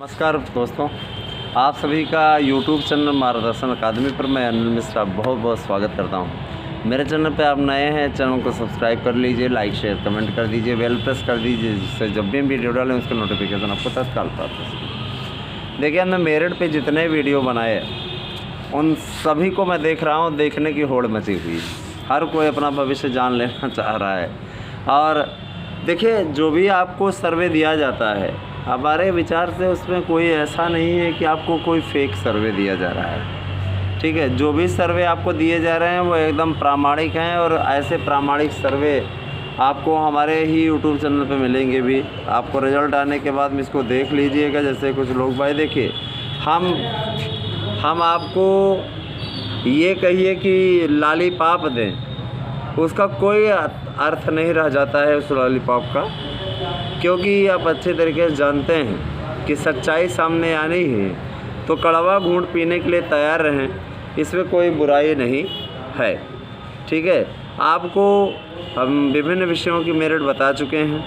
नमस्कार दोस्तों, आप सभी का YouTube चैनल मार्गदर्शन अकादमी पर मैं अनिल मिश्रा बहुत बहुत स्वागत करता हूं। मेरे चैनल पे आप नए हैं, चैनल को सब्सक्राइब कर लीजिए, लाइक शेयर कमेंट कर दीजिए, बेल प्रेस कर दीजिए, जिससे जब भी वीडियो डालें उसका नोटिफिकेशन आपको तत्काल प्राप्त हो सके। देखिए, हमने मेरिट पे जितने वीडियो बनाए उन सभी को मैं देख रहा हूँ, देखने की होड़ मची हुई है। हर कोई अपना भविष्य जान लेना चाह रहा है। और देखिए, जो भी आपको सर्वे दिया जाता है, हमारे विचार से उसमें कोई ऐसा नहीं है कि आपको कोई फेक सर्वे दिया जा रहा है। ठीक है, जो भी सर्वे आपको दिए जा रहे हैं वो एकदम प्रामाणिक हैं, और ऐसे प्रामाणिक सर्वे आपको हमारे ही YouTube चैनल पे मिलेंगे भी। आपको रिज़ल्ट आने के बाद में इसको देख लीजिएगा। जैसे कुछ लोग भाई देखिए, हम आपको ये कहिए कि लॉलीपॉप दें, उसका कोई अर्थ नहीं रह जाता है उस लॉलीपॉप का, क्योंकि आप अच्छे तरीके से जानते हैं कि सच्चाई सामने आनी है तो कड़वा घूंट पीने के लिए तैयार रहें, इसमें कोई बुराई नहीं है। ठीक है, आपको हम विभिन्न विषयों की मेरिट बता चुके हैं।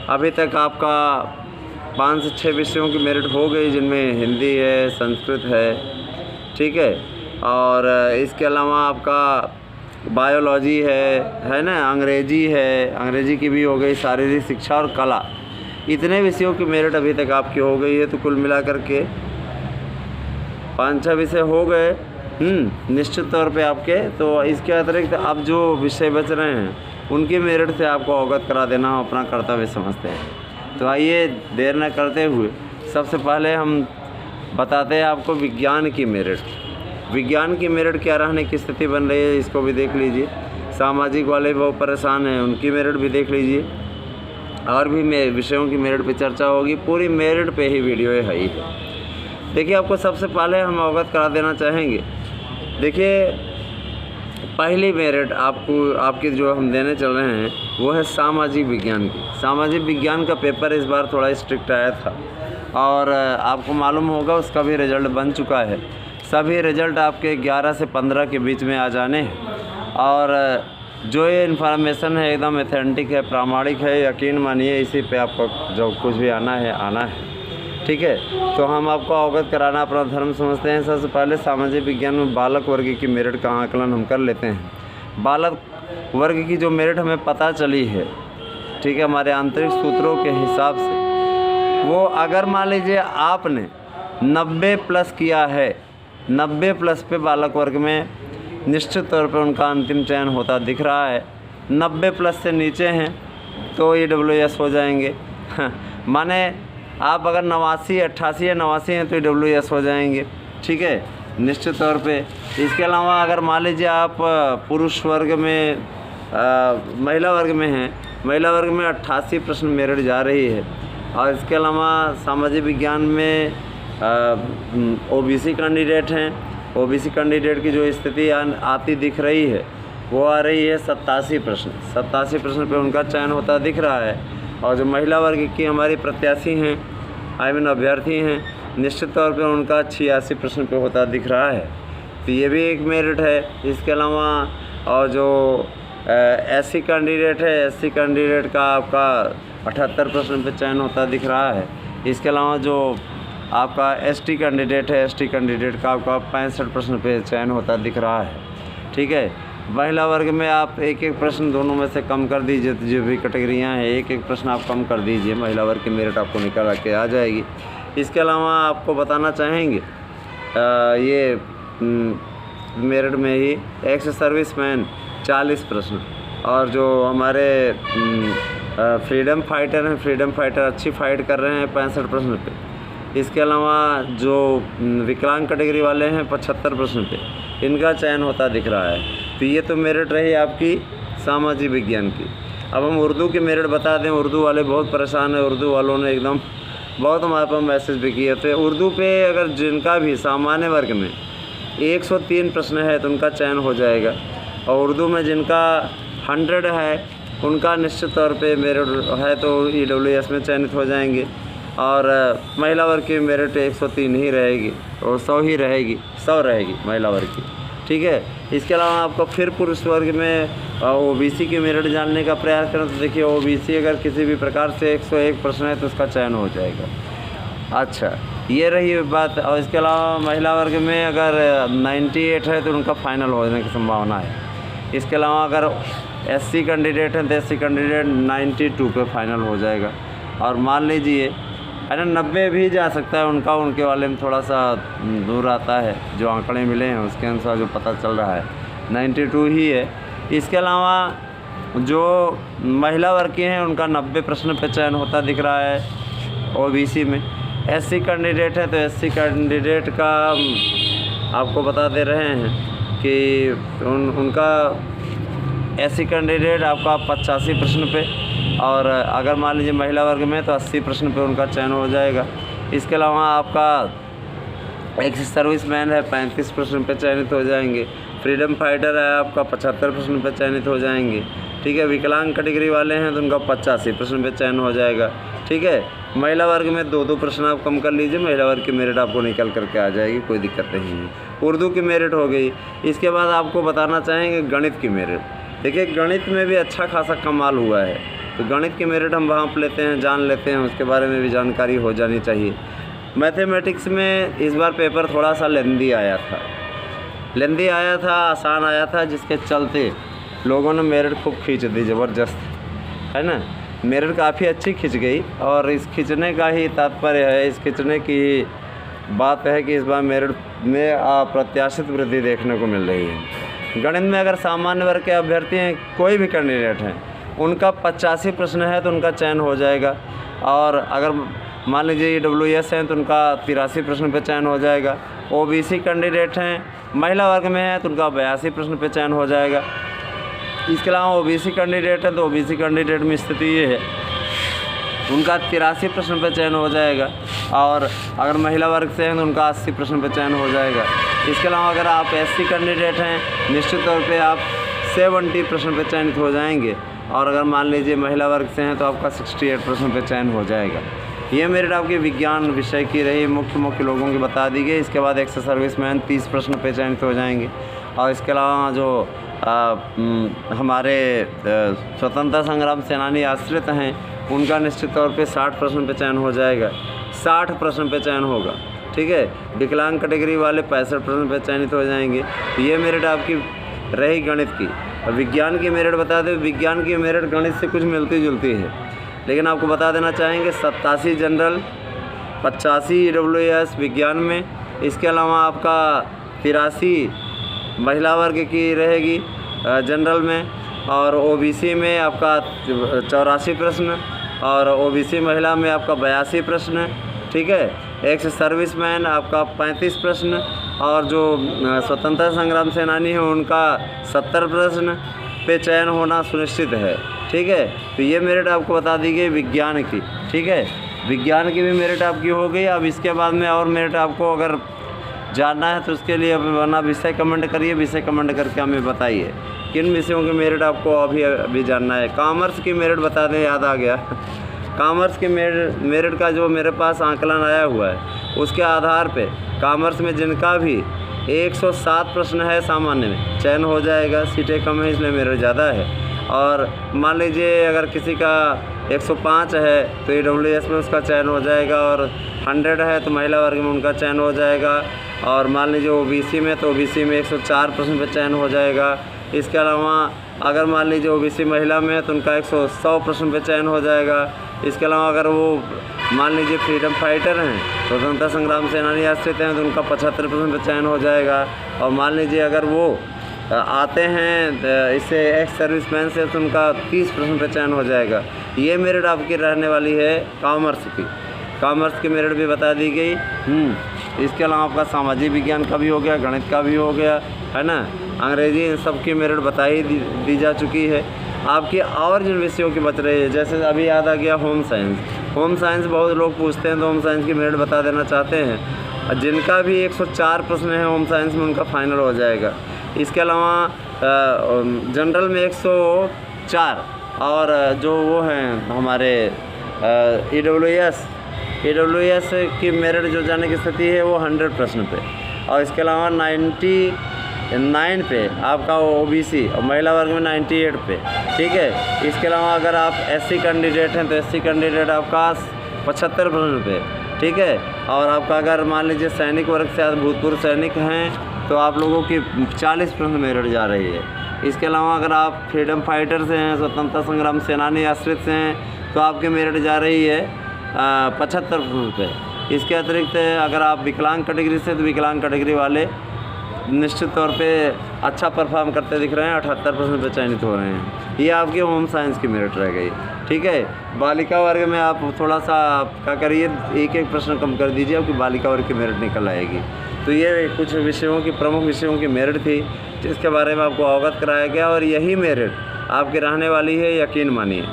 अभी तक आपका 5 से 6 विषयों की मेरिट हो गई, जिनमें हिंदी है, संस्कृत है, ठीक है, और इसके अलावा आपका बायोलॉजी है ना, अंग्रेजी है, अंग्रेजी की भी हो गई, शारीरिक शिक्षा और कला। इतने विषयों की मेरिट अभी तक आपकी हो गई है। तो कुल मिलाकर के 5-6 विषय हो गए निश्चित तौर पे आपके। तो इसके अतिरिक्त अब जो विषय बच रहे हैं उनकी मेरिट से आपको अवगत करा देना हम अपना कर्तव्य समझते हैं। तो आइए देर न करते हुए सबसे पहले हम बताते हैं आपको विज्ञान की मेरिट। विज्ञान की मेरिट क्या रहने की स्थिति बन रही है, इसको भी देख लीजिए। सामाजिक वाले बहुत परेशान हैं, उनकी मेरिट भी देख लीजिए। और भी विषयों की मेरिट पे चर्चा होगी, पूरी मेरिट पे ही वीडियो है ही है। देखिए, आपको सबसे पहले हम अवगत करा देना चाहेंगे। देखिए, पहली मेरिट आपकी जो हम देने चल रहे हैं वो है सामाजिक विज्ञान की। सामाजिक विज्ञान का पेपर इस बार थोड़ा स्ट्रिक्ट आया था, और आपको मालूम होगा उसका भी रिज़ल्ट बन चुका है। सभी रिज़ल्ट आपके 11 से 15 के बीच में आ जाने हैं, और जो ये इन्फॉर्मेशन है एकदम ऑथेंटिक है, प्रामाणिक है। यकीन मानिए, इसी पे आपको जो कुछ भी आना है। ठीक है, तो हम आपको अवगत कराना अपना धर्म समझते हैं। सबसे पहले सामाजिक विज्ञान में बालक वर्ग की मेरिट का आकलन हम कर लेते हैं। बालक वर्ग की जो मेरिट हमें पता चली है, ठीक है, हमारे आंतरिक सूत्रों के हिसाब से, वो अगर मान लीजिए आपने 90 प्लस किया है, 90 प्लस पे बालक वर्ग में निश्चित तौर पे उनका अंतिम चयन होता दिख रहा है। 90 प्लस से नीचे हैं तो EWS हो जाएंगे। माने आप अगर 89, 88 या 89 हैं तो EWS हो जाएंगे। ठीक है, निश्चित तौर पे। इसके अलावा अगर मान लीजिए आप पुरुष वर्ग में महिला वर्ग में हैं, महिला वर्ग में 88% मेरिट जा रही है। और इसके अलावा सामाजिक विज्ञान में OBC कैंडिडेट हैं। OBC कैंडिडेट की जो स्थिति आती दिख रही है वो आ रही है 87%। 87% पे उनका चयन होता दिख रहा है। और जो महिला वर्ग की हमारी प्रत्याशी हैं, अभ्यर्थी हैं, निश्चित तौर पे उनका 86% पे होता दिख रहा है। तो ये भी एक मेरिट है। इसके अलावा और जो SC कैंडिडेट है, SC कैंडिडेट का आपका 78% पे चयन होता दिख रहा है। इसके अलावा जो आपका ST कैंडिडेट है, ST कैंडिडेट का आपका 65% पे चयन होता दिख रहा है। ठीक है, महिला वर्ग में आप एक प्रश्न दोनों में से कम कर दीजिए, तो जो भी कैटेगरियाँ हैं एक प्रश्न आप कम कर दीजिए, महिला वर्ग की मेरिट आपको निकल के आ जाएगी। इसके अलावा आपको बताना चाहेंगे ये मेरिट में ही एक्स सर्विसमैन 40 प्रश्न, और जो हमारे फ्रीडम फाइटर हैं, फ्रीडम फाइटर अच्छी फाइट कर रहे हैं 65% पे। इसके अलावा जो विकलांग कैटेगरी वाले हैं 75% पे इनका चयन होता दिख रहा है। तो ये तो मेरिट रही आपकी सामाजिक विज्ञान की। अब हम उर्दू की मेरिट बता दें। उर्दू वाले बहुत परेशान हैं, उर्दू वालों ने एकदम बहुत हमारे पास मैसेज भी किए थे। उर्दू पे अगर जिनका भी सामान्य वर्ग में 103 प्रश्न है तो उनका चयन हो जाएगा, और उर्दू में जिनका 100 है उनका निश्चित तौर पे मेरिट है तो EWS में चयनित हो जाएंगे। और महिला वर्ग की मेरिट 103 ही रहेगी, और 100 ही रहेगी, 100 रहेगी महिला वर्ग की। ठीक है, इसके अलावा आपको फिर पुरुष वर्ग में OBC की मेरिट जानने का प्रयास करें तो देखिए, OBC अगर किसी भी प्रकार से 101 प्रश्न है तो उसका चयन हो जाएगा। अच्छा, ये रही बात। और इसके अलावा महिला वर्ग में अगर 98 है तो उनका फाइनल होने की संभावना है। इसके अलावा अगर एससी कैंडिडेट हैं तो एससी कैंडिडेट 92 पे फाइनल हो जाएगा। और मान लीजिए है ना 90 भी जा सकता है उनका, उनके वाले में थोड़ा सा दूर आता है, जो आंकड़े मिले हैं उसके अनुसार जो पता चल रहा है 92 ही है। इसके अलावा जो महिला वर्ग के हैं उनका 90 प्रश्न पे चयन होता दिख रहा है ओबीसी में। एससी कैंडिडेट है तो एससी कैंडिडेट का आपको बता दे रहे हैं कि उनका एससी कैंडिडेट आपका 85 प्रश्न पे, और अगर मान लीजिए महिला वर्ग में तो 80 प्रश्न पे उनका चयन हो जाएगा। इसके अलावा आपका एक सर्विसमैन है 35 प्रश्न पे चयनित हो जाएंगे। फ्रीडम फाइटर है आपका 75 प्रश्न पे चयनित हो जाएंगे। ठीक है, विकलांग कैटेगरी वाले हैं तो उनका 85 प्रश्न पे चयन हो जाएगा। ठीक है, महिला वर्ग में 2-2 प्रश्न आप कम कर लीजिए, महिला वर्ग की मेरिट आपको निकल करके आ जाएगी, कोई दिक्कत नहीं है। उर्दू की मेरिट हो गई। इसके बाद आपको बताना चाहेंगे गणित की मेरिट। देखिए गणित में भी अच्छा खासा कमाल हुआ है, तो गणित की मेरिट हम वहाँ पर लेते हैं, जान लेते हैं, उसके बारे में भी जानकारी हो जानी चाहिए। मैथमेटिक्स में इस बार पेपर थोड़ा सा लेंदी आया था, आसान आया था, जिसके चलते लोगों ने मेरिट खूब खींच दी, ज़बरदस्त, है ना। मेरिट काफ़ी अच्छी खिंच गई, और इस खींचने का ही तात्पर्य है, इस खींचने की बात है कि इस बार मेरिट में अप्रत्याशित वृद्धि देखने को मिल रही है। गणित में अगर सामान्य वर्ग के अभ्यर्थी हैं, कोई भी कैंडिडेट हैं, उनका 85 प्रश्न है तो उनका चयन हो जाएगा। और अगर मान लीजिए EWS हैं तो उनका 83 प्रश्न पे चयन हो जाएगा। ओबीसी कैंडिडेट हैं, महिला वर्ग में है तो उनका 82 प्रश्न पे चयन हो जाएगा। इसके अलावा ओबीसी कैंडिडेट है तो ओबीसी कैंडिडेट में स्थिति ये है, उनका 83 प्रश्न पे चयन हो जाएगा। और अगर महिला वर्ग से हैं तो उनका 80 प्रश्न पे चयन हो जाएगा। इसके अलावा अगर आप एससी कैंडिडेट हैं, निश्चित तौर पे आप 70 प्रश्न पे चयनित हो जाएंगे। और अगर मान लीजिए महिला वर्ग से हैं तो आपका 68 प्रश्न पे चयन हो जाएगा। ये मेरिट आपके विज्ञान विषय की रही, मुख्य लोगों की बता दी गई। इसके बाद एक्स सर्विसमैन 30 प्रश्न पे चयनित हो जाएंगे। और इसके अलावा जो हमारे स्वतंत्रता संग्राम सेनानी आश्रित हैं, उनका निश्चित तौर पे 60 प्रश्न पे चयन हो जाएगा, 60 प्रश्न पे चयन होगा। ठीक है, विकलांग कैटेगरी वाले 65 प्रश्न पे चयनित हो जाएंगे। तो ये मेरिट आपकी रही गणित की। और विज्ञान की मेरिट बता दें, विज्ञान की मेरिट गणित से कुछ मिलती जुलती है, लेकिन आपको बता देना चाहेंगे 87 जनरल, 85 EWS विज्ञान में। इसके अलावा आपका 83 महिला वर्ग की रहेगी जनरल में, और ओबीसी में आपका 84 प्रश्न, और ओबीसी महिला में आपका 82 प्रश्न। ठीक है, एक्स सर्विसमैन आपका 35 प्रश्न, और जो स्वतंत्रता संग्राम सेनानी है उनका 70 प्रश्न पे चयन होना सुनिश्चित है। ठीक है, तो ये मेरिट आपको बता दी गई विज्ञान की। ठीक है, विज्ञान की भी मेरिट आपकी हो गई। अब इसके बाद में और मेरिट आपको अगर जानना है तो उसके लिए अपना विषय कमेंट करिए, विषय कमेंट करके हमें बताइए किन विषयों की मेरिट आपको अभी जानना है। कॉमर्स की मेरिट बता दें, याद आ गया। कॉमर्स के मेरिट का जो मेरे पास आंकलन आया हुआ है, उसके आधार पे कॉमर्स में जिनका भी 107 प्रश्न है सामान्य में, चयन हो जाएगा। सीटें कम है इसलिए मेरिट ज़्यादा है। और मान लीजिए अगर किसी का 105 है तो EWS में उसका चयन हो जाएगा, और 100 है तो महिला वर्ग में उनका चयन हो जाएगा। और मान लीजिए ओबीसी में तो ओबीसी में 104 प्रश्न पे चयन हो जाएगा। इसके अलावा अगर मान लीजिए ओबीसी महिला में है तो उनका 100 प्रश्न पे चयन हो जाएगा। इसके अलावा अगर वो मान लीजिए फ्रीडम फाइटर हैं, स्वतंत्रता संग्राम सेनानी आश्रित हैं, तो उनका 75 प्रश्न पे चयन हो जाएगा। और मान लीजिए अगर वो आते हैं इससे एक्स सर्विसमैन से तो उनका 30 प्रश्न पे चयन हो जाएगा। ये मेरिट आपकी रहने वाली है कॉमर्स की। कॉमर्स की मेरिट भी बता दी गई। इसके अलावा आपका सामाजिक विज्ञान का भी हो गया, गणित का भी हो गया, है ना, अंग्रेजी, इन सब की मेरिट बताई दी जा चुकी है। आपकी और जिन विषयों की बच रही है, जैसे अभी याद आ गया होम साइंस। होम साइंस बहुत लोग पूछते हैं तो होम साइंस की मेरिट बता देना चाहते हैं। जिनका भी 104 प्रश्न है होम साइंस में, उनका फाइनल हो जाएगा। इसके अलावा जनरल में 104, और जो वो हैं हमारे EWS की मेरिट जो जाने की स्थिति है वो 100 प्रश्न पे। और इसके अलावा 99 पे आपका ओबीसी, और महिला वर्ग में 98 पे। ठीक है, इसके अलावा अगर आप एससी कैंडिडेट हैं तो एससी कैंडिडेट आपका 75 प्रश्न पे। ठीक है। और आपका अगर मान लीजिए सैनिक वर्ग से भूतपूर्व सैनिक हैं तो आप लोगों की 40% मेरिट जा रही है। इसके अलावा अगर आप फ्रीडम फाइटर से हैं, स्वतंत्रता संग्राम सेनानी आश्रित से हैं तो आपकी मेरिट जा रही है 75% पे। इसके अतिरिक्त अगर आप विकलांग कैटेगरी से तो विकलांग कैटेगरी वाले निश्चित तौर पे अच्छा परफॉर्म करते दिख रहे हैं, 78% पे चयनित हो रहे हैं। ये आपकी होम साइंस की मेरिट रह गई, ठीक है। बालिका वर्ग में आप थोड़ा सा क्या करिए, एक एक प्रश्न कम कर दीजिए, आपकी बालिका वर्ग की मेरिट निकल आएगी। तो ये कुछ विषयों की, प्रमुख विषयों की मेरिट थी जिसके बारे में आपको अवगत कराया गया, और यही मेरिट आपकी रहने वाली है, यकीन मानिए,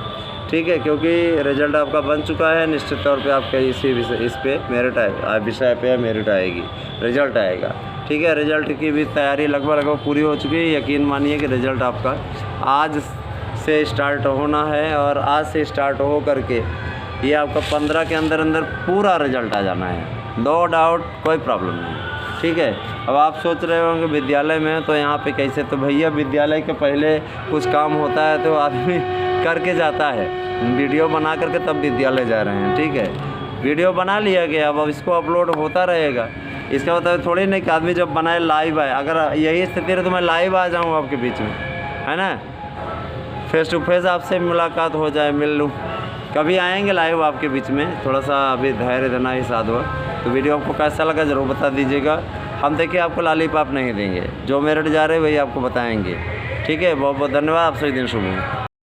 ठीक है। क्योंकि रिजल्ट आपका बन चुका है, निश्चित तौर पे आपका इस पे मेरिट विषय पे मेरिट आएगी, रिजल्ट आएगा, ठीक है। रिजल्ट की भी तैयारी लगभग पूरी हो चुकी है। यकीन मानिए कि रिजल्ट आपका आज से स्टार्ट होना है, और आज से स्टार्ट हो करके ये आपका 15 के अंदर अंदर पूरा रिजल्ट आ जाना है, नो डाउट, कोई प्रॉब्लम नहीं, ठीक है। अब आप सोच रहे होंगे विद्यालय में तो यहाँ पे कैसे, तो भैया विद्यालय के पहले कुछ काम होता है तो आदमी करके जाता है, वीडियो बना करके तब विद्यालय जा रहे हैं, ठीक है। वीडियो बना लिया गया, अब इसको अपलोड होता रहेगा। इसका मतलब थोड़ी नहीं कि आदमी जब बनाए लाइव आए। अगर यही स्थिति है तो मैं लाइव आ जाऊँ आपके बीच में, है ना, फेस टू फेस आपसे मुलाकात हो जाए, मिल लूँ। कभी आएंगे लाइव आपके बीच में, थोड़ा सा अभी धैर्य देना ही साधु है। तो वीडियो आपको कैसा लगा ज़रूर बता दीजिएगा। हम देखिए आपको लॉलीपॉप नहीं देंगे, जो मेरिट जा रहे हैं वही आपको बताएंगे, ठीक है। बहुत बहुत धन्यवाद, आपसे दिन शुभ हो।